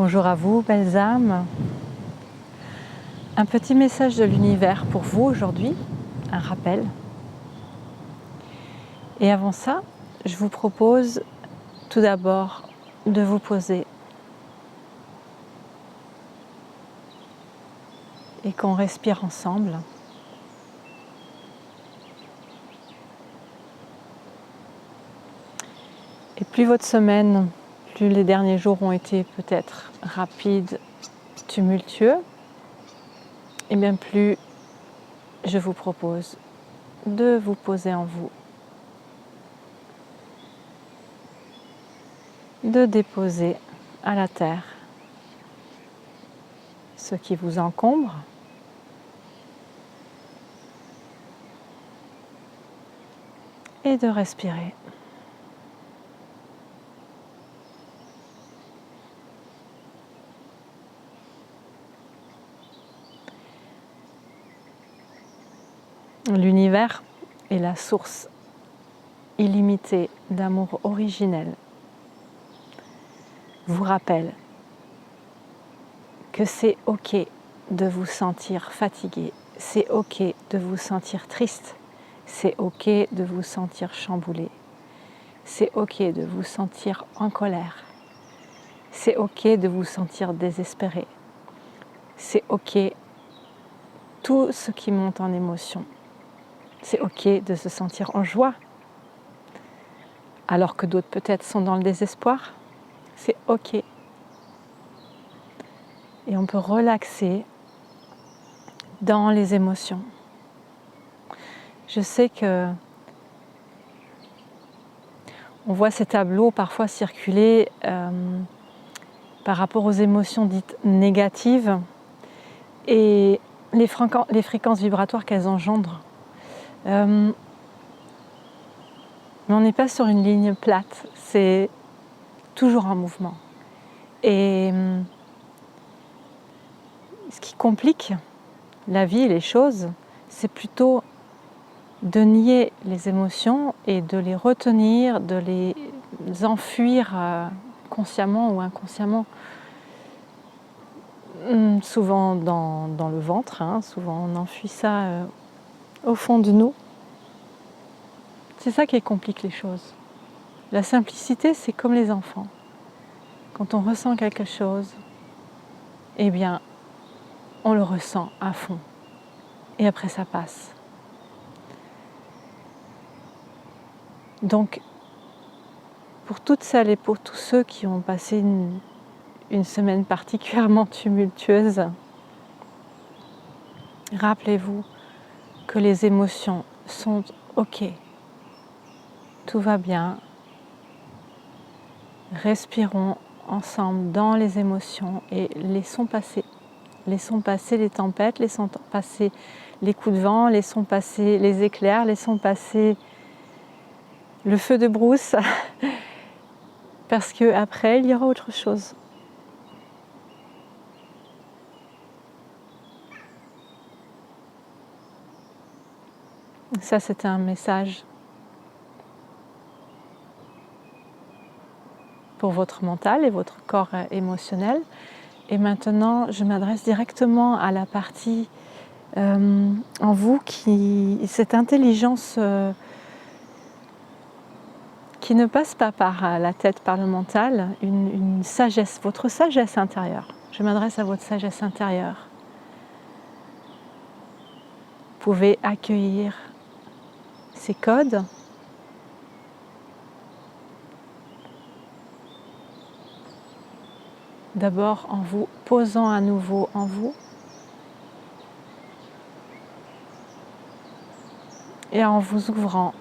Bonjour à vous, belles âmes. Un petit message de l'univers pour vous aujourd'hui, un rappel. Et avant ça, je vous propose tout d'abord de vous poser et qu'on respire ensemble. Et plus votre semaine, plus les derniers jours ont été peut-être rapides, tumultueux, et bien plus je vous propose de vous poser en vous, de déposer à la terre ce qui vous encombre, et de respirer. L'univers est la source illimitée d'amour originel. Vous rappelle que c'est OK de vous sentir fatigué, c'est OK de vous sentir triste, c'est OK de vous sentir chamboulé, c'est OK de vous sentir en colère, c'est OK de vous sentir désespéré, c'est OK tout ce qui monte en émotion. C'est OK de se sentir en joie, alors que d'autres peut-être sont dans le désespoir. C'est OK. Et on peut relaxer dans les émotions. Je sais que on voit ces tableaux parfois circuler par rapport aux émotions dites négatives et les fréquences vibratoires qu'elles engendrent. Mais on n'est pas sur une ligne plate, c'est toujours en mouvement. Et ce qui complique la vie et les choses, c'est plutôt de nier les émotions et de les retenir, de les enfuir consciemment ou inconsciemment, souvent dans le ventre, souvent on enfuit ça au fond de nous. C'est ça qui complique les choses. La simplicité, c'est comme les enfants. Quand on ressent quelque chose, eh bien, on le ressent à fond. Et après, ça passe. Donc, pour toutes celles et pour tous ceux qui ont passé une semaine particulièrement tumultueuse, rappelez-vous que les émotions sont OK. Tout va bien. Respirons ensemble dans les émotions et laissons passer. Laissons passer les tempêtes, laissons passer les coups de vent, laissons passer les éclairs, laissons passer le feu de brousse, parce qu'après, il y aura autre chose. Ça, c'était un message pour votre mental et votre corps émotionnel. Et maintenant, je m'adresse directement à la partie en vous cette intelligence qui ne passe pas par la tête, par le mental, une sagesse, votre sagesse intérieure. Je m'adresse à votre sagesse intérieure. Vous pouvez accueillir ces codes. D'abord en vous posant à nouveau en vous et en vous ouvrant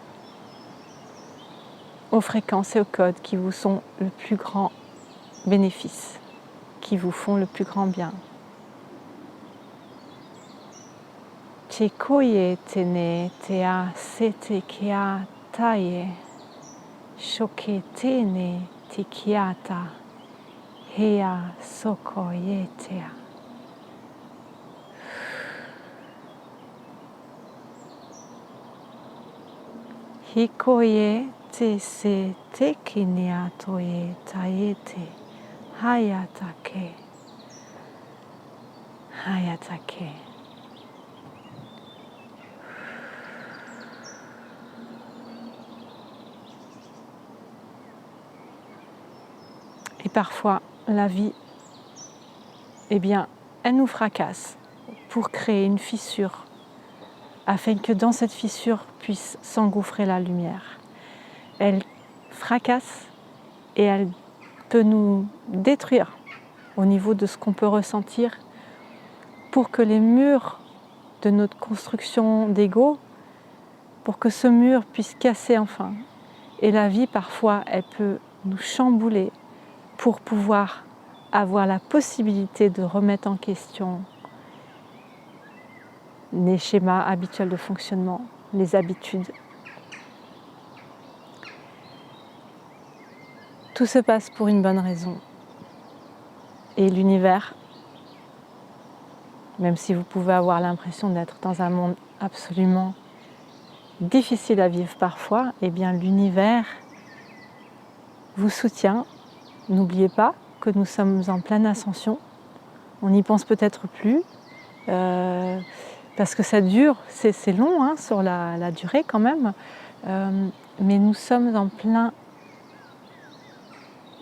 aux fréquences et aux codes qui vous sont le plus grand bénéfice, qui vous font le plus grand bien. Te koye tene tea sete kia taye, shoke tene te kiata, hea sokoye tea. Hikoye te se te kinea toye taete, Hayatake. Hayatake. Et parfois, la vie, eh bien, elle nous fracasse pour créer une fissure, afin que dans cette fissure puisse s'engouffrer la lumière. Elle fracasse et elle peut nous détruire au niveau de ce qu'on peut ressentir pour que les murs de notre construction d'ego, pour que ce mur puisse casser enfin. Et la vie, parfois, elle peut nous chambouler pour pouvoir avoir la possibilité de remettre en question les schémas habituels de fonctionnement, les habitudes. Tout se passe pour une bonne raison. Et l'univers, même si vous pouvez avoir l'impression d'être dans un monde absolument difficile à vivre parfois, eh bien l'univers vous soutient. N'oubliez pas que nous sommes en pleine ascension. On n'y pense peut-être plus, parce que ça dure, c'est long hein, sur la durée quand même, mais nous sommes en plein,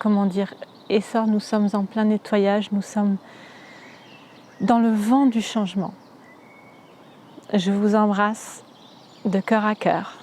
comment dire, essor, nous sommes en plein nettoyage, nous sommes dans le vent du changement. Je vous embrasse de cœur à cœur.